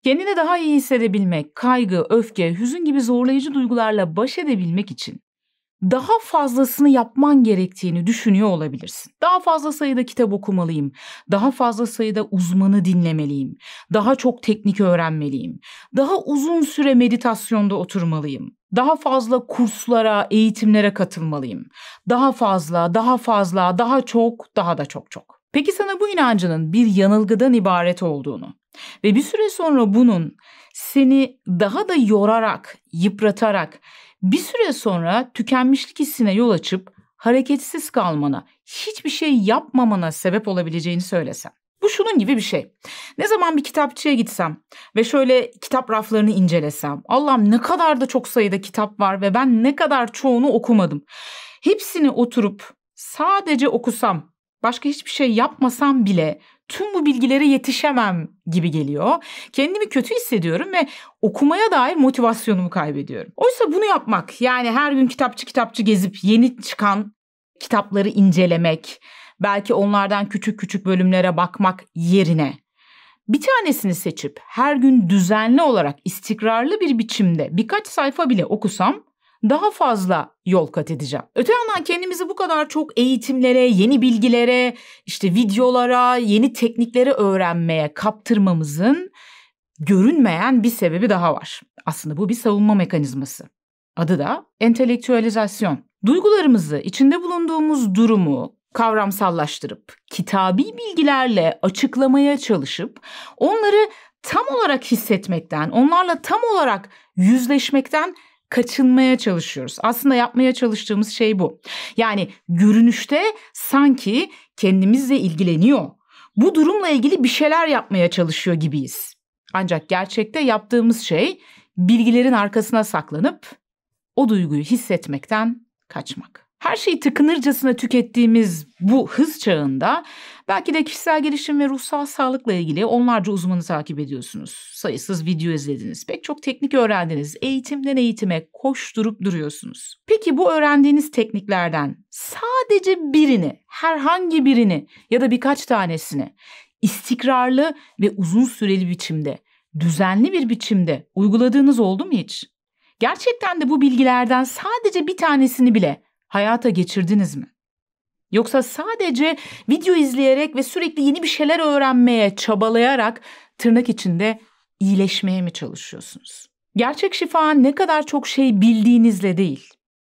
Kendini daha iyi hissedebilmek, kaygı, öfke, hüzün gibi zorlayıcı duygularla baş edebilmek için daha fazlasını yapman gerektiğini düşünüyor olabilirsin. Daha fazla sayıda kitap okumalıyım, daha fazla sayıda uzmanı dinlemeliyim, daha çok teknik öğrenmeliyim, daha uzun süre meditasyonda oturmalıyım, daha fazla kurslara, eğitimlere katılmalıyım, daha fazla, daha çok, daha da çok çok. Peki sana bu inancının bir yanılgıdan ibaret olduğunu ve bir süre sonra bunun seni daha da yorarak, yıpratarak, bir süre sonra tükenmişlik hissine yol açıp hareketsiz kalmana, hiçbir şey yapmamana sebep olabileceğini söylesem. Bu şunun gibi bir şey. Ne zaman bir kitapçıya gitsem ve şöyle kitap raflarını incelesem, Allah'ım ne kadar da çok sayıda kitap var ve ben ne kadar çoğunu okumadım. Hepsini oturup sadece okusam, başka hiçbir şey yapmasam bile tüm bu bilgilere yetişemem gibi geliyor. Kendimi kötü hissediyorum ve okumaya dair motivasyonumu kaybediyorum. Oysa bunu yapmak, yani her gün kitapçı gezip yeni çıkan kitapları incelemek, belki onlardan küçük küçük bölümlere bakmak yerine bir tanesini seçip her gün düzenli olarak istikrarlı bir biçimde birkaç sayfa bile okusam daha fazla yol kat edeceğim. Öte yandan kendimizi bu kadar çok eğitimlere, yeni bilgilere, işte videolara, yeni teknikleri öğrenmeye kaptırmamızın görünmeyen bir sebebi daha var. Aslında bu bir savunma mekanizması. Adı da entelektüelizasyon. Duygularımızı, içinde bulunduğumuz durumu kavramsallaştırıp, kitabi bilgilerle açıklamaya çalışıp, onları tam olarak hissetmekten, onlarla tam olarak yüzleşmekten kaçınmaya çalışıyoruz. Aslında yapmaya çalıştığımız şey bu. Yani görünüşte sanki kendimizle ilgileniyor, bu durumla ilgili bir şeyler yapmaya çalışıyor gibiyiz. Ancak gerçekte yaptığımız şey bilgilerin arkasına saklanıp o duyguyu hissetmekten kaçmak. Her şeyi tıkınırcasına tükettiğimiz bu hız çağında belki de kişisel gelişim ve ruhsal sağlıkla ilgili onlarca uzmanı takip ediyorsunuz. Sayısız video izlediniz, pek çok teknik öğrendiniz, eğitimden eğitime koşturup duruyorsunuz. Peki bu öğrendiğiniz tekniklerden sadece birini, herhangi birini ya da birkaç tanesini istikrarlı ve uzun süreli biçimde, düzenli bir biçimde uyguladığınız oldu mu hiç? Gerçekten de bu bilgilerden sadece bir tanesini bile hayata geçirdiniz mi? Yoksa sadece video izleyerek ve sürekli yeni bir şeyler öğrenmeye çabalayarak tırnak içinde iyileşmeye mi çalışıyorsunuz? Gerçek şifa ne kadar çok şey bildiğinizle değil,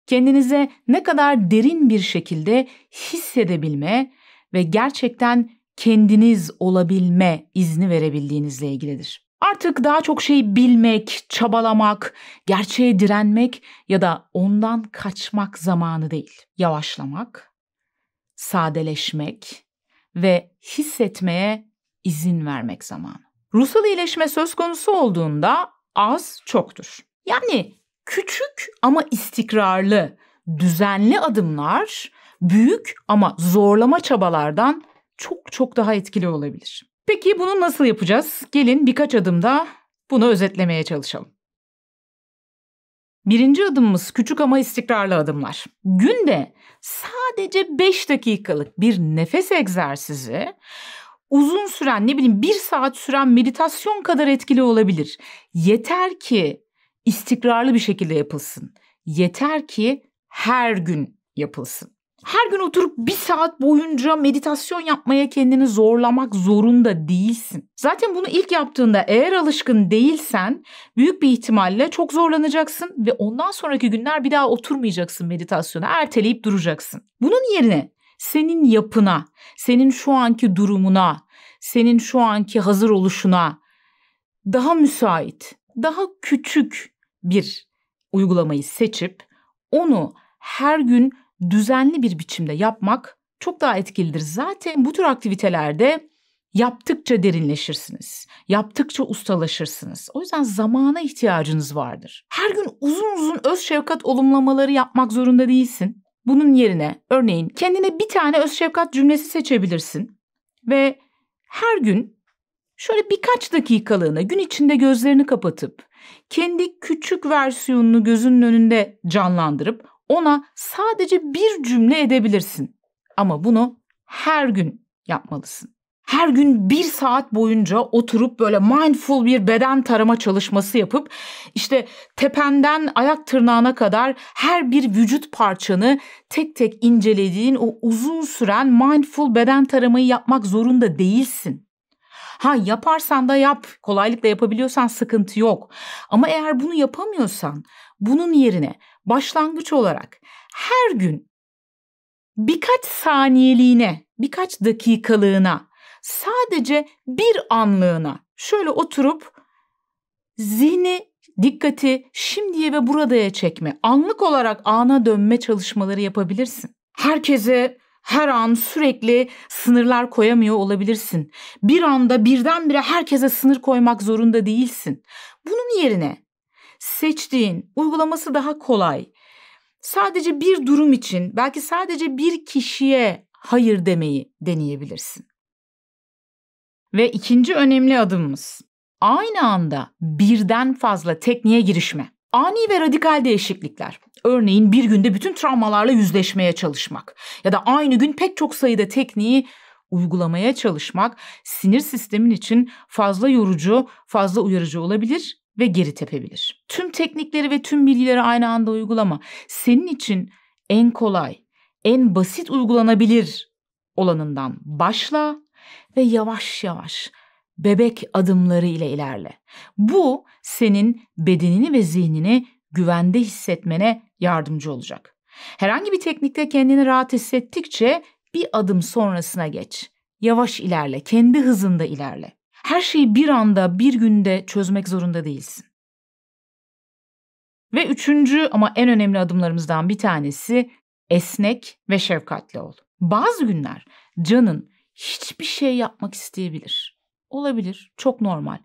kendinize ne kadar derin bir şekilde hissedebilme ve gerçekten kendiniz olabilme izni verebildiğinizle ilgilidir. Artık daha çok şey bilmek, çabalamak, gerçeğe direnmek ya da ondan kaçmak zamanı değil. Yavaşlamak, sadeleşmek ve hissetmeye izin vermek zamanı. Ruhsal iyileşme söz konusu olduğunda az çoktur. Yani küçük ama istikrarlı, düzenli adımlar büyük ama zorlama çabalardan çok çok daha etkili olabilir. Peki bunu nasıl yapacağız? Gelin birkaç adımda bunu özetlemeye çalışalım. Birinci adımımız küçük ama istikrarlı adımlar. Günde sadece 5 dakikalık bir nefes egzersizi uzun süren, 1 saat süren meditasyon kadar etkili olabilir. Yeter ki istikrarlı bir şekilde yapılsın. Yeter ki her gün yapılsın. Her gün oturup 1 saat boyunca meditasyon yapmaya kendini zorlamak zorunda değilsin. Zaten bunu ilk yaptığında eğer alışkın değilsen büyük bir ihtimalle çok zorlanacaksın ve ondan sonraki günler bir daha oturmayacaksın meditasyona, erteleyip duracaksın. Bunun yerine senin yapına, senin şu anki durumuna, senin şu anki hazır oluşuna daha müsait, daha küçük bir uygulamayı seçip onu her gün düzenli bir biçimde yapmak çok daha etkilidir. Zaten bu tür aktivitelerde yaptıkça derinleşirsiniz. Yaptıkça ustalaşırsınız. O yüzden zamana ihtiyacınız vardır. Her gün uzun uzun öz şefkat olumlamaları yapmak zorunda değilsin. Bunun yerine örneğin kendine bir tane öz şefkat cümlesi seçebilirsin. Ve her gün şöyle birkaç dakikalığına gün içinde gözlerini kapatıp kendi küçük versiyonunu gözünün önünde canlandırıp ona sadece bir cümle edebilirsin. Ama bunu her gün yapmalısın. Her gün 1 saat boyunca oturup böyle mindful bir beden tarama çalışması yapıp işte tependen ayak tırnağına kadar her bir vücut parçanı tek tek incelediğin o uzun süren mindful beden taramayı yapmak zorunda değilsin. Yaparsan da yap, kolaylıkla yapabiliyorsan sıkıntı yok. Ama eğer bunu yapamıyorsan bunun yerine başlangıç olarak her gün birkaç saniyeliğine, birkaç dakikalığına, sadece bir anlığına şöyle oturup zihni, dikkati şimdiye ve buradaya çekme, anlık olarak ana dönme çalışmaları yapabilirsin. Herkese her an sürekli sınırlar koyamıyor olabilirsin. Bir anda birdenbire herkese sınır koymak zorunda değilsin. Bunun yerine seçtiğin, uygulaması daha kolay, sadece bir durum için, belki sadece bir kişiye hayır demeyi deneyebilirsin. Ve ikinci önemli adımımız, aynı anda birden fazla tekniğe girişme. Ani ve radikal değişiklikler. Örneğin bir günde bütün travmalarla yüzleşmeye çalışmak ya da aynı gün pek çok sayıda tekniği uygulamaya çalışmak sinir sistemin için fazla yorucu, fazla uyarıcı olabilir ve geri tepebilir. Tüm teknikleri ve tüm bilgileri aynı anda uygulama. Senin için en kolay, en basit uygulanabilir olanından başla ve yavaş yavaş bebek adımları ile ilerle. Bu senin bedenini ve zihnini güvende hissetmene yardımcı olacak. Herhangi bir teknikte kendini rahat hissettikçe bir adım sonrasına geç. Yavaş ilerle, kendi hızında ilerle. Her şeyi bir anda, bir günde çözmek zorunda değilsin. Ve üçüncü ama en önemli adımlarımızdan bir tanesi esnek ve şefkatli ol. Bazı günler canın hiçbir şey yapmak isteyebilir. Olabilir, çok normal.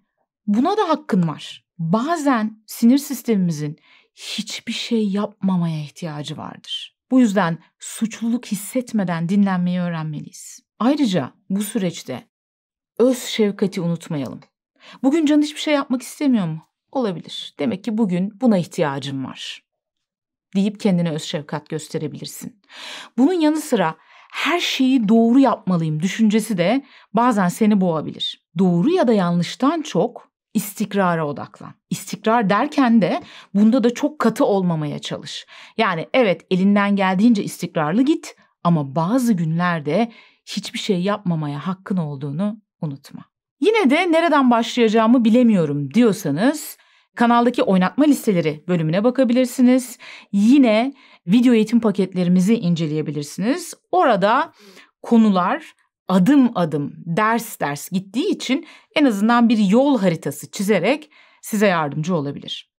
Buna da hakkın var. Bazen sinir sistemimizin hiçbir şey yapmamaya ihtiyacı vardır. Bu yüzden suçluluk hissetmeden dinlenmeyi öğrenmeliyiz. Ayrıca bu süreçte öz şefkati unutmayalım. Bugün canın hiçbir şey yapmak istemiyor mu? Olabilir. Demek ki bugün buna ihtiyacım var deyip kendine öz şefkat gösterebilirsin. Bunun yanı sıra her şeyi doğru yapmalıyım düşüncesi de bazen seni boğabilir. Doğru ya da yanlıştan çok istikrara odaklan. İstikrar derken de bunda da çok katı olmamaya çalış. Yani evet, elinden geldiğince istikrarlı git ama bazı günlerde hiçbir şey yapmamaya hakkın olduğunu unutma. Yine de nereden başlayacağımı bilemiyorum diyorsanız kanaldaki oynatma listeleri bölümüne bakabilirsiniz. Yine video eğitim paketlerimizi inceleyebilirsiniz. Orada konular adım adım, ders ders gittiği için en azından bir yol haritası çizerek size yardımcı olabilir.